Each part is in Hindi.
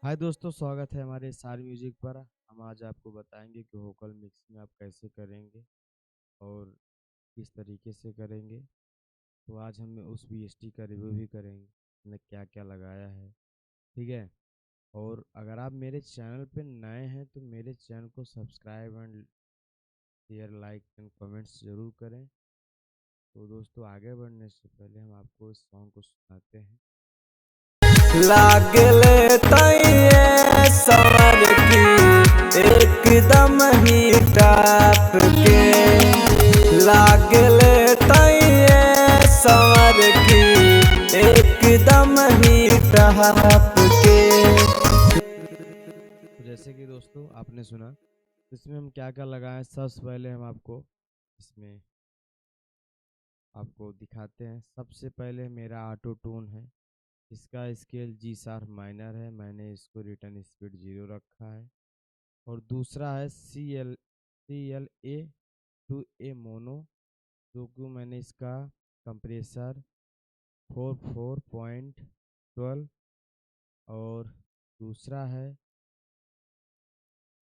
हाय दोस्तों, स्वागत है हमारे सार म्यूजिक पर। हम आज आपको बताएंगे कि वोकल मिक्सिंग आप कैसे करेंगे और किस तरीके से करेंगे। तो आज हम उस वीएसटी का रिव्यू भी करेंगे, हमने क्या क्या लगाया है। ठीक है। और अगर आप मेरे चैनल पे नए हैं तो मेरे चैनल को subscribe and share, like and comments ज़रूर करें। तो दोस्तों, आगे बढ़ने से पहले हम आपको इस सॉन्ग को सुनाते हैं। लागले तैये समर की एकदम ही टाप के। लागले तैये समर की एकदम ही टाप के। तो जैसे कि दोस्तों आपने सुना, इसमें हम क्या क्या लगाए। सबसे पहले हम इसमें आपको दिखाते हैं। सबसे पहले मेरा ऑटो टून है। इसका स्केल जी शार्प माइनर है, मैंने इसको रिटर्न स्पीड 0 रखा है। और दूसरा है CL A to A mono, जो कि मैंने इसका कंप्रेसर 44.12 और दूसरा है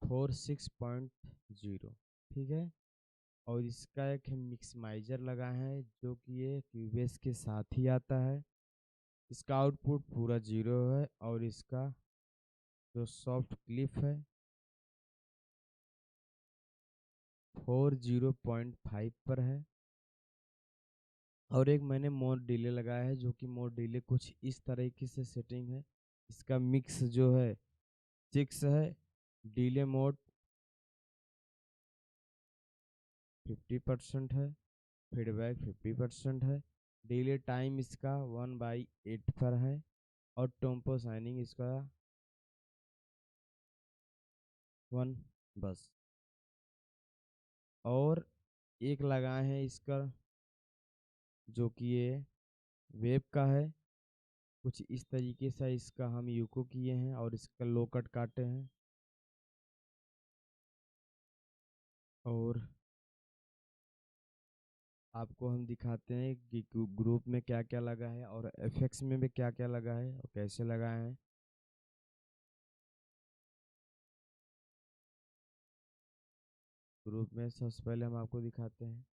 46.0। ठीक है। और इसका एक मिक्समाइजर लगा है जो कि ये क्यूबेस के साथ ही आता है। इसका आउटपुट पूरा 0 है और इसका जो सॉफ्ट क्लिप है 40.5 पर है। और एक मैंने मोड डिले लगाया है, जो कि मोड डिले कुछ इस तरीके से सेटिंग है। इसका मिक्स जो है 6 है, डिले मोड 50% है, फीडबैक 50% है, डिले टाइम इसका 1/8 पर है और टेम्पो साइनिंग इसका 1 बस। और एक लगाए हैं इसका, जो कि ये वेब का है। कुछ इस तरीके से इसका हम यूको किए हैं और इसका लो कट काटे हैं। और आपको हम दिखाते हैं कि ग्रुप में क्या क्या लगा है और एफएक्स में भी क्या क्या लगा है और कैसे लगाए हैं। ग्रुप में सबसे पहले हम आपको दिखाते हैं।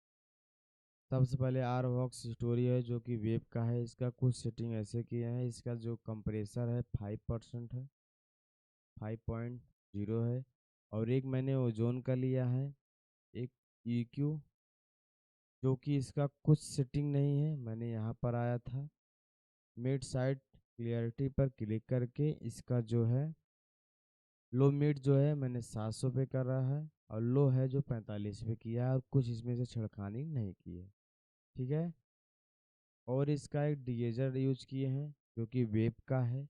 सबसे पहले आर वॉक्स स्टोरी है, जो कि वेब का है। इसका कुछ सेटिंग ऐसे किए हैं। इसका जो कंप्रेसर है 5% है, 5.0 है। और एक मैंने ओजोन का लिया है, एक EQ, जो कि इसका कुछ सेटिंग नहीं है। मैंने यहाँ पर आया था, मिड साइड क्लियरिटी पर क्लिक करके इसका जो है लो मिड जो है मैंने 700 पे कर रहा है और लो है जो 45 पे किया है और कुछ इसमें से छिड़खानी नहीं की है। ठीक है। और इसका एक डिगेजर यूज किए हैं, जो कि वेब का है।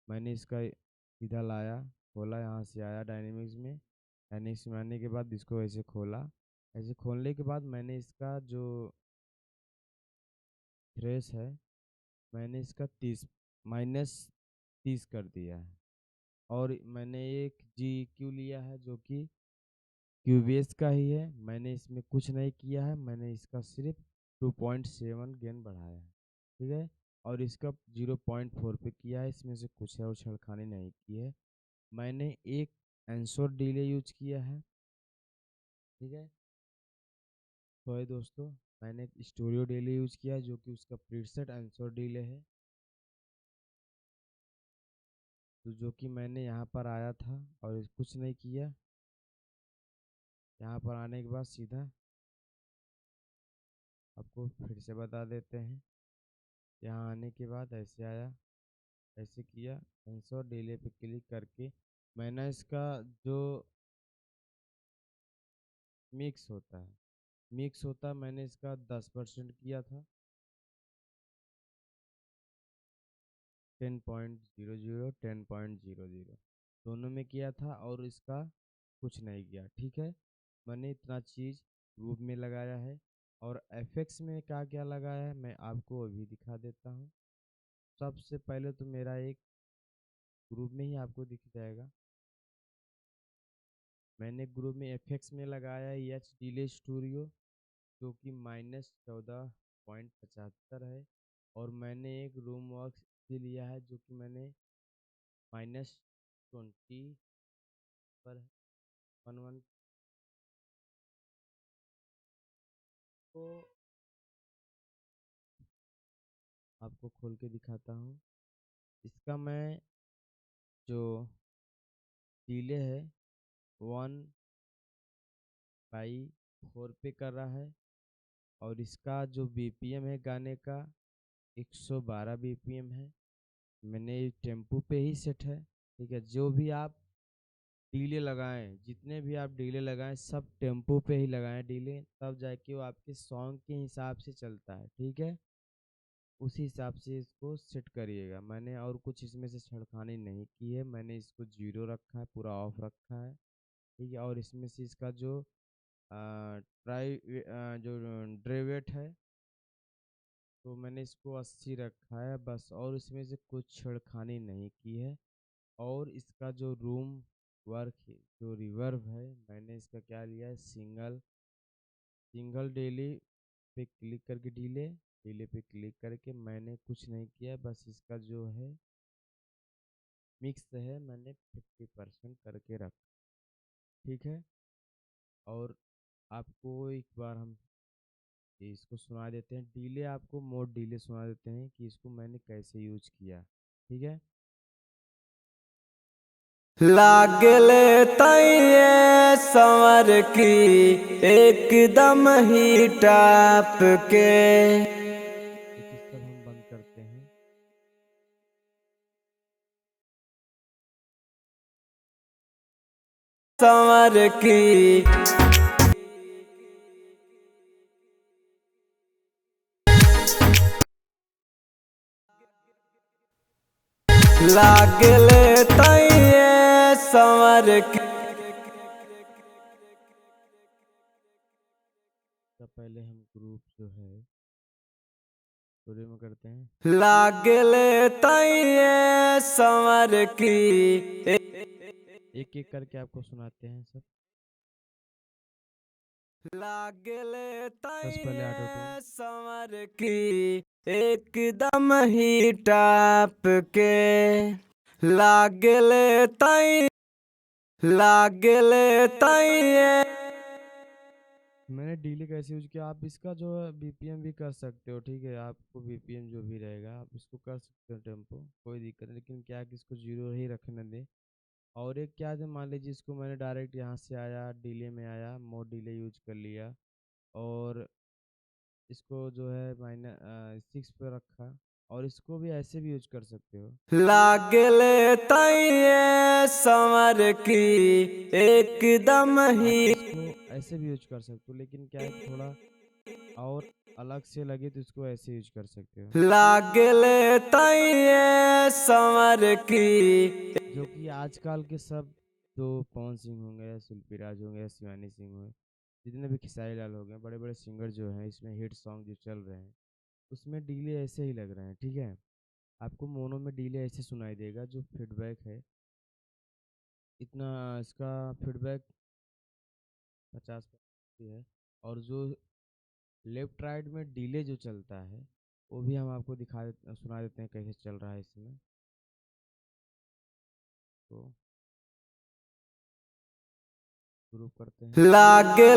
मैंने इसका सीधा लाया, खोला, यहाँ से आया डायनेमिक्स में। डायनेमिक्स में आने के बाद इसको ऐसे खोला। ऐसे खोलने के बाद मैंने इसका जो थ्रेश है, मैंने इसका 30 कर दिया है। और मैंने एक GQ लिया है, जो कि क्यूबेस का ही है। मैंने इसमें कुछ नहीं किया है, मैंने इसका सिर्फ 2.7 गेन बढ़ाया है। ठीक है। और इसका 0.4 पे किया है, इसमें से कुछ और छेड़खानी नहीं की है। मैंने एक एंसोर डिले यूज किया है। ठीक है। तो है दोस्तों, मैंने एक स्टूडियो डिले यूज किया है, जो कि उसका प्रीसेट एंसोर डिले है। तो जो कि मैंने यहाँ पर आया था और कुछ नहीं किया। यहाँ पर आने के बाद सीधा आपको फिर से बता देते हैं। यहाँ आने के बाद ऐसे आया, ऐसे किया, सेंसर डिले पे क्लिक करके मैंने इसका जो मिक्स होता है मैंने इसका 10% किया था, 10.00 10.00 दोनों में किया था और इसका कुछ नहीं किया। ठीक है। मैंने इतना चीज़ ग्रुप में लगाया है। और एफएक्स में क्या क्या लगाया है मैं आपको अभी दिखा देता हूँ। सबसे पहले तो मेरा एक ग्रुप में ही आपको दिख जाएगा। मैंने ग्रुप में एफएक्स में लगाया है एच डिले स्टूडियो, जो कि -14.75 है। और मैंने एक रूम वर्क्स भी लिया है, जो कि मैंने 20 पर है 11 को आपको खोल के दिखाता हूँ। इसका मैं जो डिले है 1/4 पे कर रहा है और इसका जो बीपीएम है गाने का 112 बीपीएम है। मैंने टेम्पो पे ही सेट है। ठीक है, जो भी आप डीले लगाएं, जितने भी आप डीले लगाएं सब टेम्पो पे ही लगाएं डीले, तब जाके वो आपके सॉन्ग के हिसाब से चलता है। ठीक है, उसी हिसाब से इसको सेट करिएगा। मैंने और कुछ इसमें से छेड़खानी नहीं की है, मैंने इसको 0 रखा है, पूरा ऑफ रखा है। ठीक है, और इसमें से इसका जो जो ड्रे वेट है तो मैंने इसको 80 रखा है बस, और इसमें से कुछ छेड़खानी नहीं की है। और इसका जो रूम वर्क है, जो रिवर्ब है, मैंने इसका क्या लिया है, सिंगल सिंगल डेली पे क्लिक करके डीले डीले पे क्लिक करके मैंने कुछ नहीं किया, बस इसका जो है मिक्स है मैंने 50% करके रखा। ठीक है, और आपको एक बार हम इसको सुना देते हैं डीले, आपको मोड डीले सुना देते हैं कि इसको मैंने कैसे यूज किया। ठीक है, लागले तैये संवर की एकदम ही टाप के, एक स्तर हम बंद करते हैं। संवर की लागले तैये संवर की। तो पहले हम ग्रुप जो है पूरे में करते हैं। लागले तैये संवर की, एक एक करके आपको सुनाते हैं सब। लागले बस पहले ऑटो तैये टून। संवर की एकदम ही टाप के, लागले तैये लागले तैये। मैंने डीले कैसे यूज किया, आप इसका जो है बीपीएम भी कर सकते हो। ठीक है, आपको बीपीएम जो भी रहेगा आप इसको कर सकते हो टेम्पो, कोई दिक्कत नहीं, लेकिन क्या है कि इसको 0 ही रखने दें। और एक क्या है, मान लीजिए इसको मैंने डायरेक्ट यहाँ से आया डीले में आया, मोड डीले यूज कर लिया और इसको जो है मैंने 6 पे रखा, और इसको भी ऐसे भी यूज कर सकते हो। लागले तैये संवर की एकदम आप ही, इसको ऐसे भी यूज कर सकते हो, लेकिन क्या है कि थोड़ा और अलग से लगे तो इसको ऐसे यूज कर सकते हो। लागले तैये संवर की। जो कि आजकल के सब जो पवन सिंह होंगे या शिल्पी राज होंगे या शिवानी सिंह होंगे, जितने भी खेसारी लाल हो गए, बड़े बड़े सिंगर जो हैं इसमें हिट सॉन्ग जो चल रहे हैं उसमें डीले ऐसे ही लग रहे हैं। ठीक है, आपको मोनो में डीले ऐसे सुनाई देगा, जो फीडबैक है इतना इसका फीडबैक 50% है। और जो लेफ्ट राइट में डीले जो चलता है वो भी हम आपको सुना देते हैं कैसे चल रहा है इसमें। तो शुरू करते हैं। लागले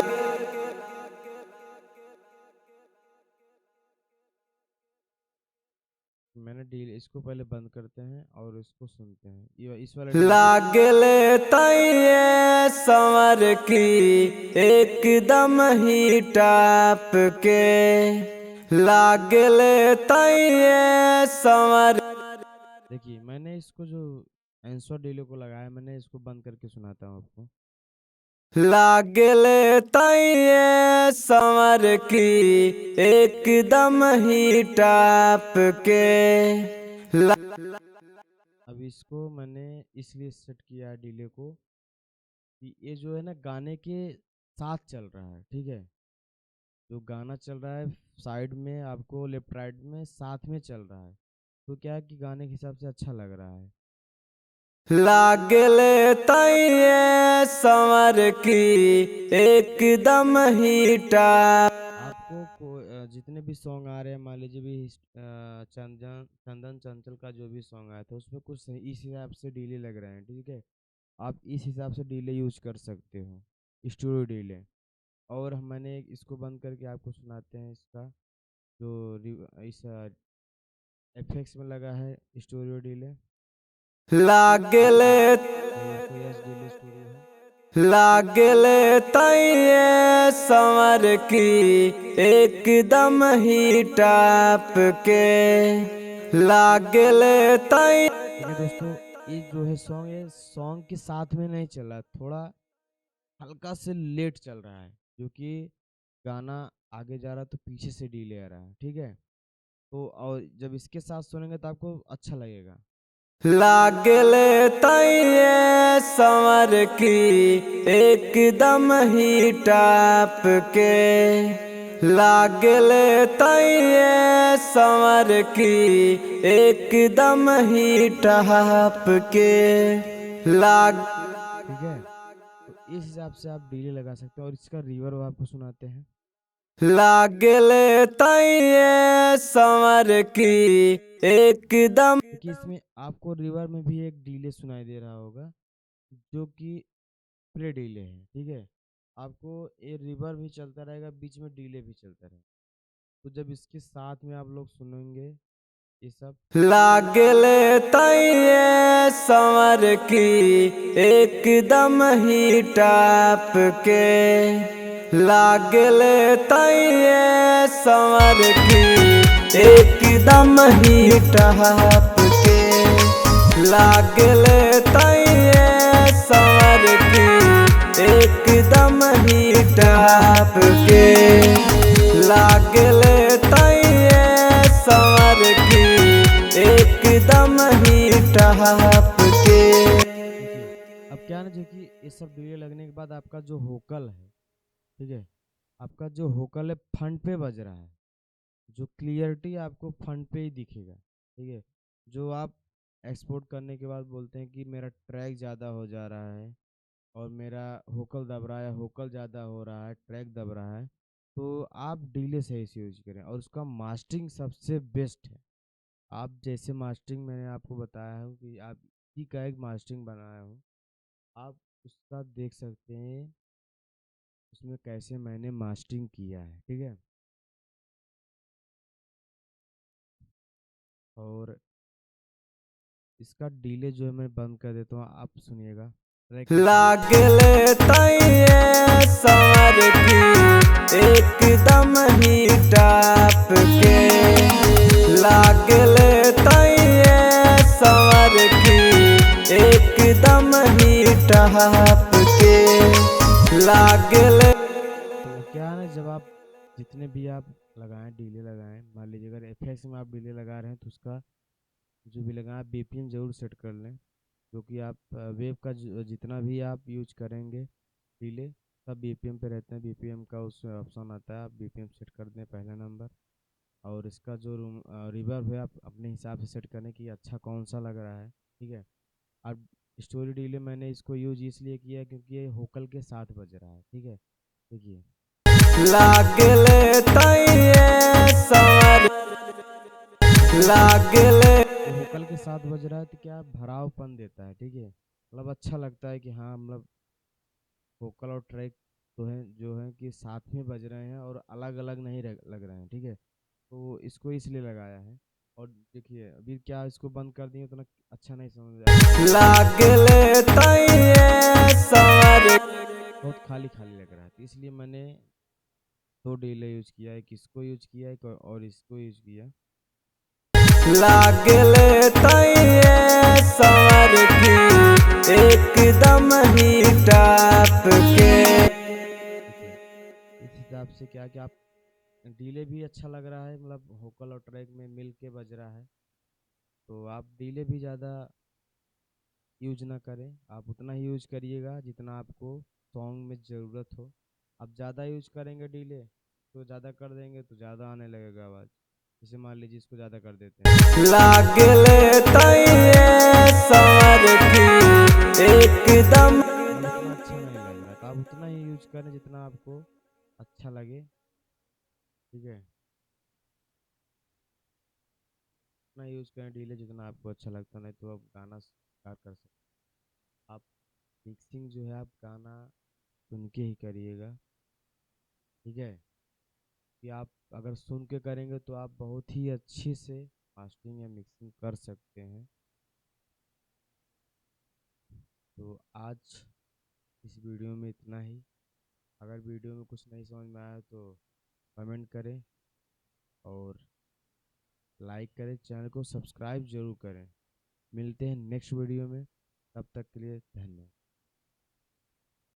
मैंने डील इसको पहले बंद करते हैं और इसको सुनते हैं, ये इस वाले डीले को। लागले तैये संवर की एकदम ही टाप के, लागले तैये संवर। देखिए मैंने इसको जो आंसर डीले को लगाया, मैंने इसको बंद करके सुनाता हूँ आपको। लागले तैये संवर की एकदम ही टाप के, अब इसको मैंने इसलिए सेट किया है डीले को कि ये जो है ना गाने के साथ चल रहा है। ठीक है, जो गाना चल रहा है साइड में आपको लेफ्ट राइट में साथ में चल रहा है, तो क्या है कि गाने के हिसाब से अच्छा लग रहा है। लागले तैये संवर की एकदम ही टाप। आपको जितने भी सॉन्ग आ रहे हैं, मान लीजिए भी चंदन चंदन चंचल का जो भी सॉन्ग आया था उसमें कुछ इस हिसाब से डीले लग रहे हैं, ठीक है। आप इस हिसाब से डीले यूज कर सकते हो, स्टूडियो डीले। और मैंने इसको बंद करके आपको सुनाते हैं इसका जो इस एफएक्स में लगा है स्टूडियो डीले। लागले ये इसको यस डीले स्टूडियो है। लागले तैये संवर की एकदम ही टाप के लागले तैये। ठीक है दोस्तों, ये जो है सॉन्ग, ये सॉन्ग के साथ में नहीं चला, थोड़ा हल्का से लेट चल रहा है, क्योंकि गाना आगे जा रहा है तो पीछे से डीले आ रहा है, ठीक है। तो और जब इसके साथ सुनेंगे तो आपको अच्छा लगेगा। लागले तैये संवर की एकदम ही टाप के लागले तैये संवर की एकदम ही टाप के लाग। ठीक है, तो इस हिसाब से आप डीले लगा सकते हैं। और इसका रिवर्ब आपको सुनाते हैं। लागले तैये संवर की एकदम। देखिए इसमें आपको रिवर्ब में भी एक डीले सुनाई दे रहा होगा, जो कि प्ले डीले है, ठीक है। आपको ये रिवर्ब भी चलता रहेगा, बीच में डीले भी चलता रहेगा। तो जब इसके साथ में आप लोग सुनेंगे ये सब, लागले तैये संवर की एकदम ही टाप के लागले तैये संवर की एकदम ही टाप के लागले तैये संवर की एकदम ही टाप के लागले तैये संवर की एकदम ही टाप के। देखिए अब क्या ना, जो कि ये सब डीले लगने के बाद आपका जो होकल है, ठीक है, आपका जो होकल है फ्रंट पे बज रहा है, जो क्लियरिटी आपको फ्रंट पे ही दिखेगा, ठीक है। जो आप एक्सपोर्ट करने के बाद बोलते हैं कि मेरा ट्रैक ज़्यादा हो जा रहा है और मेरा होकल दब रहा है, होकल ज़्यादा हो रहा है, ट्रैक दब रहा है, तो आप डीले सही से यूज करें। और उसका मास्टरिंग सबसे बेस्ट है। आप जैसे मास्टरिंग मैंने आपको बताया है कि आप इसी का एक मास्टरिंग बनाया हूँ, आप उसका देख सकते हैं उसमें कैसे मैंने मास्टरिंग किया है, ठीक है। और इसका डीले जो है मैं बंद कर देता हूँ, आप सुनिएगा ट्रैक के साथ। लागले तैये संवर की एकदम ही टाप के लागले तैये संवर की एकदम ही टाप के लागले। तो क्या है ना, जब आप जितने भी आप लगाएं डीले लगाएं, मान लीजिए अगर एफएक्स में आप डीले लगा रहे हैं तो उसका जो भी लगाएं आप बीपीएम जरूर सेट कर लें, क्योंकि आप वेब का जितना भी आप यूज करेंगे डीले सब बीपीएम पे रहते हैं। बीपीएम का उसमें ऑप्शन आता है, आप बीपीएम सेट कर दें पहला नंबर। और इसका जो रिवर्ब है आप अपने हिसाब से सेट करें कि अच्छा कौन सा लग रहा है, ठीक है। अब स्टोरी डीले मैंने इसको यूज इसलिए किया है क्योंकि ये होकल के साथ बज रहा है, ठीक है। देखिए लागले तैये संवर लागले तो होकल के साथ बज रहा है तो क्या भरावपन देता है, ठीक है। मतलब अच्छा लगता है कि हाँ, मतलब वोकल और ट्रैक तो है जो है कि साथ में बज रहे हैं और अलग अलग नहीं लग रहे हैं, ठीक है। तो इसको इसलिए लगाया है। और देखिए अभी क्या इसको बंद कर दिए तो ना अच्छा नहीं समझ आएगा, लागले तैये संवर बहुत खाली खाली लग रहा है। तो इसलिए मैंने दो डीले यूज किया है, इसको यूज किया है और इसको यूज किया। लागले तैये संवर की एकदम ही टाप के। देखिए इस हिसाब से क्या कि आप डीले भी अच्छा लग रहा है, मतलब होकल और ट्रैक में मिल के बज रहा है, तो आप डीले भी ज़्यादा यूज ना करें। आप उतना ही यूज करिएगा जितना आपको सॉन्ग में ज़रूरत हो। आप ज़्यादा यूज करेंगे डीले तो ज़्यादा कर देंगे तो ज़्यादा आने लगेगा आवाज़। जैसे मान लीजिए इसको ज़्यादा कर देते हैं, लागले तैये संवर की एकदम। मतलब उतना अच्छा नहीं लग रहा, तो आप उतना ही यूज करें जितना आपको अच्छा लगे, ठीक है। उतना यूज़ करें डीले जितना आपको अच्छा लगता, नहीं तो आप गाना स्टार्ट कर सकते। आप मिक्सिंग जो है आप गाना सुन के ही करिएगा, ठीक है। कि आप अगर सुन के करेंगे तो आप बहुत ही अच्छे से मास्टरिंग या मिक्सिंग कर सकते हैं। तो आज इस वीडियो में इतना ही। अगर वीडियो में कुछ नहीं समझ में आया तो कमेंट करें और लाइक करें, चैनल को सब्सक्राइब जरूर करें। मिलते हैं नेक्स्ट वीडियो में, तब तक के लिए धन्यवाद।